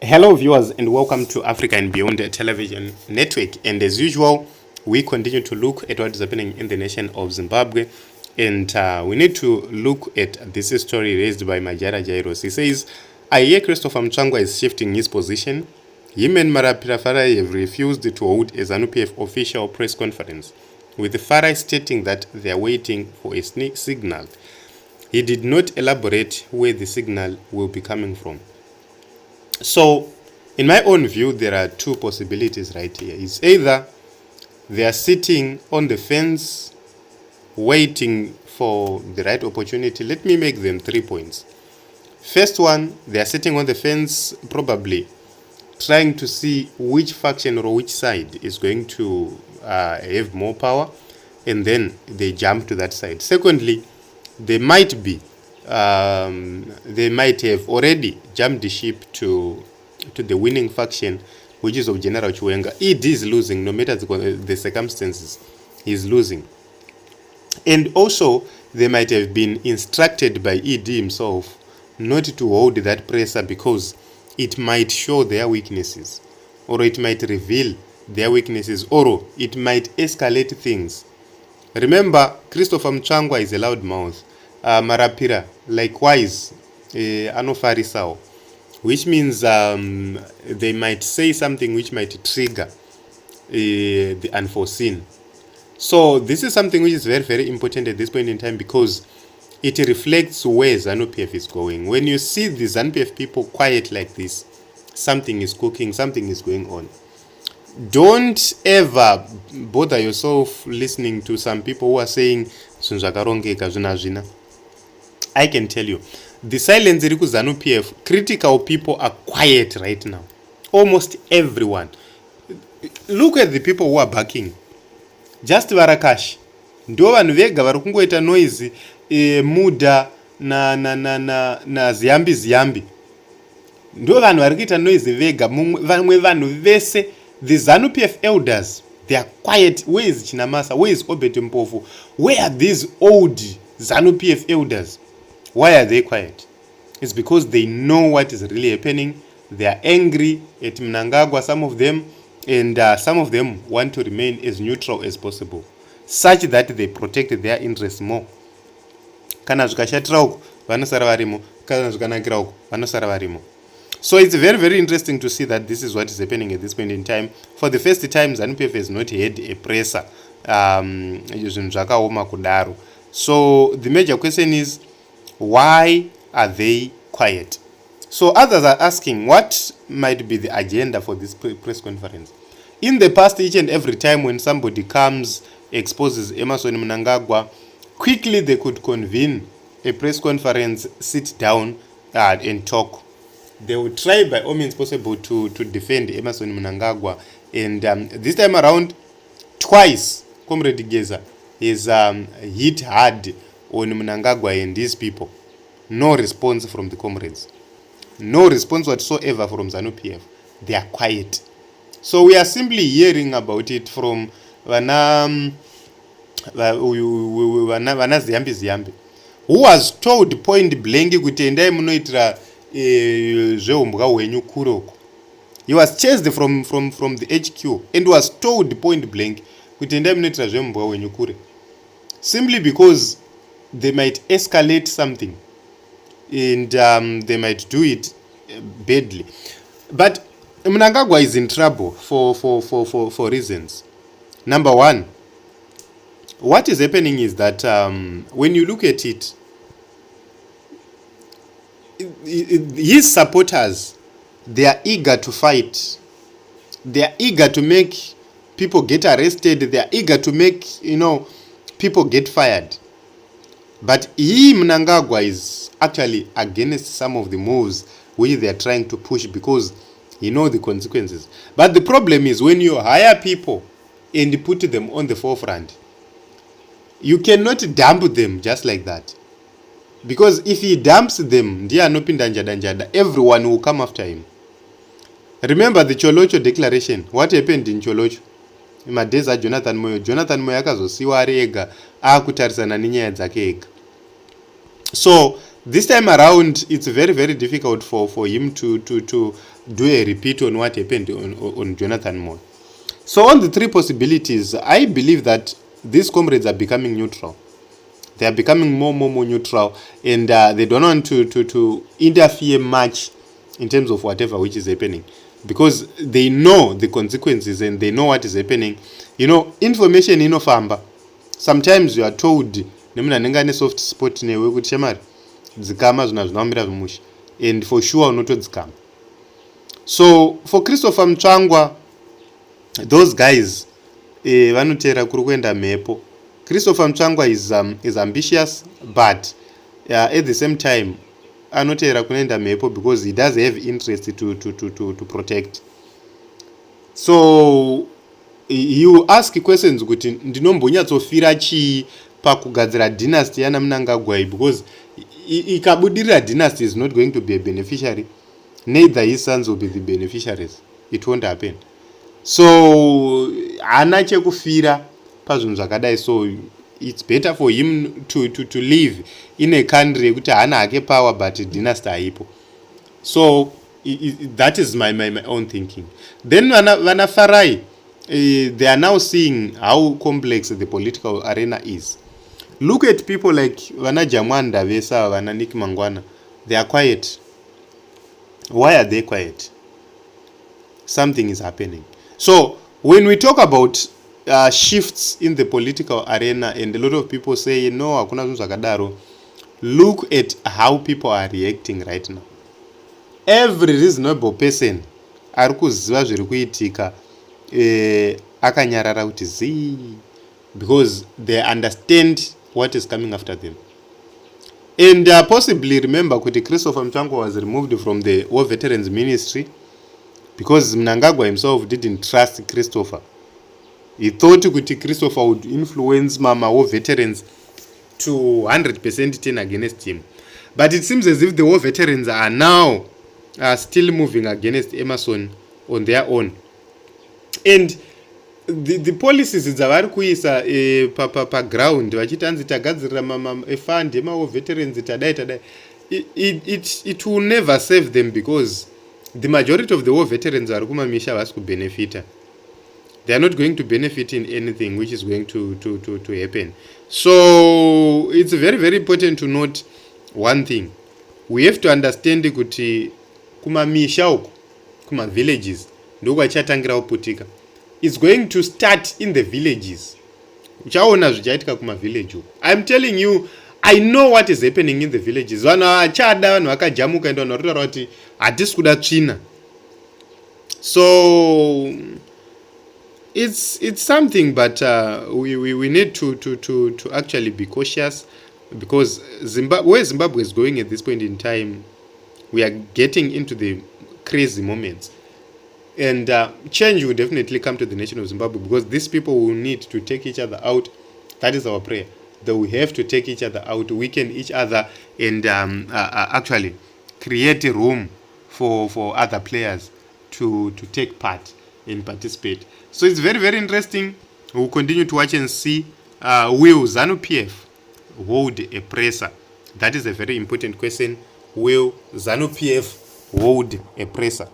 Hello viewers and welcome to Africa and Beyond Television Network, and as usual we continue to look at what is happening in the nation of Zimbabwe, and we need to look at this story raised by Majara Jairos. He says, I hear Christopher Mutsvangwa is shifting his position. Him and Marapira have refused to hold a ZANU PF official press conference, with Farai stating that they are waiting for a signal. He did not elaborate where the signal will be coming from. So, in my own view, there are two possibilities right here. It's either they are sitting on the fence, waiting for the right opportunity. Let me make them 3 points. First one, they are sitting on the fence, probably trying to see which faction or which side is going to have more power, and then they jump to that side. Secondly, they might have already jumped the ship to the winning faction, which is of General Chiwenga. ED is losing, no matter the circumstances, he's losing. And also, they might have been instructed by ED himself not to hold that pressure because it might show their weaknesses, or it might reveal their weaknesses, or it might escalate things. Remember, Christopher Mutsvangwa is a loudmouth. Marapira, likewise, Anofarisao, which means they might say something which might trigger the unforeseen. So this is something which is very, very important at this point in time, because it reflects where ZANU PF is going. When you see the ZANU PF people quiet like this, something is cooking, something is going on. Don't ever bother yourself listening to some people who are saying I can tell you, the silence in ZANU PF, critical people are quiet right now. Almost everyone. Look at the people who are backing. Just Varakash. Ndo vanhu vega vari kungoita noise muda na ziyambi. Ndo vanhu vari kuita noise vega. Vamwe vanhu vese, the ZANU PF elders, they are quiet. Where is Chinamasa? Where is Obet Mpofu? Where are these old ZANU PF elders? Why are they quiet? It's because they know what is really happening. They are angry at Mnangagwa, some of them, and some of them want to remain as neutral as possible, such that they protect their interests more. Kana zvikashatira uko vanosara varimo, kana zvikanakira uko vanosara varimo. So it's very, very interesting to see that this is what is happening at this point in time. For the first time, ZANU PF has not had a presser. So the major question is, why are they quiet? So others are asking, what might be the agenda for this press conference? In the past, each and every time when somebody comes, exposes Emmerson Mnangagwa, quickly they could convene a press conference, sit down and talk. They would try by all means possible to defend Emmerson Mnangagwa. And this time around, twice, Comrade GEZA is hit hard on Mnangagwa and these people. No response from the comrades. No response whatsoever from ZANU PF. They are quiet. So we are simply hearing about it from Vana Ziyambi, who was told point blank kuti endai munoitira zveumbwa hwenyu kuroko. He was chased from the HQ and was told point blank kuti endai munoitira zveumbwa hwenyu kure. Simply because they might escalate something, and they might do it badly. But Mnangagwa is in trouble for reasons. Number one, what is happening is that when you look at it, his supporters, they are eager to fight. They are eager to make people get arrested. They are eager to make, people get fired. But Mnangagwa is actually against some of the moves which they are trying to push, because he knows the consequences. But the problem is, when you hire people and put them on the forefront, you cannot dump them just like that. Because if he dumps them, everyone will come after him. Remember the Cholocho declaration. What happened in Cholocho? Madeza Jonathan Moyo akazosiwa ari ega akutarisana nenyaya dzake ega. So This time around, it's very, very difficult for him to do a repeat on what happened on Jonathan Moore. So on the three possibilities, I believe that these comrades are becoming neutral. They are becoming more neutral, and they don't want to interfere much in terms of whatever which is happening, because they know the consequences and they know what is happening. You know, information inofamba. Sometimes you are told, nemuna nengane soft spot newe kuti shemari dzikama zvina zvinomira zvimushi, and for sure unotodzikama. So for Christopher Mutsvangwa, those guys vanotera kuri kuenda mhepo. Christopher Mutsvangwa is ambitious, but at the same time anotera kuenda mhepo because he does have interest to protect. So you ask questions kuti ndinombonyatsofira chii pakugadzira dynasty yana Mnangagwa, because ikabudirira dynasty is not going to be a beneficiary, neither his sons will be the beneficiaries. It won't happen. So hana chekufira pazvinhu zvakadai. So it's better for him to live in a country yekuti hana hake power but dynasty haipo. So that is my own thinking. Then vana Farai, they are now seeing how complex the political arena is. Look at people like vana Jamwanda Vesa, vana Nick Mangwana. They are quiet. Why are they quiet? Something is happening. So when we talk about shifts in the political arena, and a lot of people say, no, hakuna zvinhu zvakadaro, look at how people are reacting right now. Every reasonable person ari kuziva zviri kuitika akanyarara kuti zii, because they understand what is coming after them. And possibly remember kuti Christopher Mutsvangwa was removed from the War Veterans Ministry because Mnangagwa himself didn't trust Christopher. He thought kuti Christopher would influence Mama War Veterans to 100% turn against him. But it seems as if the War Veterans are now still moving against Emerson on their own. And the policies dzavari kuisa pa ground vachitanzi tagadzirira efund ema veterans tadai, it will never save them, because the majority of the war veterans vari kumamisha vasi kubenefita. They are not going to benefit in anything which is going to happen. So it's very, very important to note one thing. We have to understand kuti kumamisha uku kuma villages ndoko vachatangira kuputika. It's going to start in the villages. Uchaona zvichaitika kuma village uku. I'm telling you, I know what is happening in the villages. Vanhu vachada, vanhu vakajamuka endo vanhu varikutaura kuti hatisi kuda tsvina. So it's something, but we need to actually be cautious, because where Zimbabwe is going at this point in time, we are getting into the crazy moments. And change will definitely come to the nation of Zimbabwe, because these people will need to take each other out. That is our prayer. That we have to take each other out, weaken each other, and actually create a room for other players to take part and participate. So it's very, very interesting. We'll continue to watch and see. Will ZANU PF hold a presser? That is a very important question. Will ZANU PF hold a presser?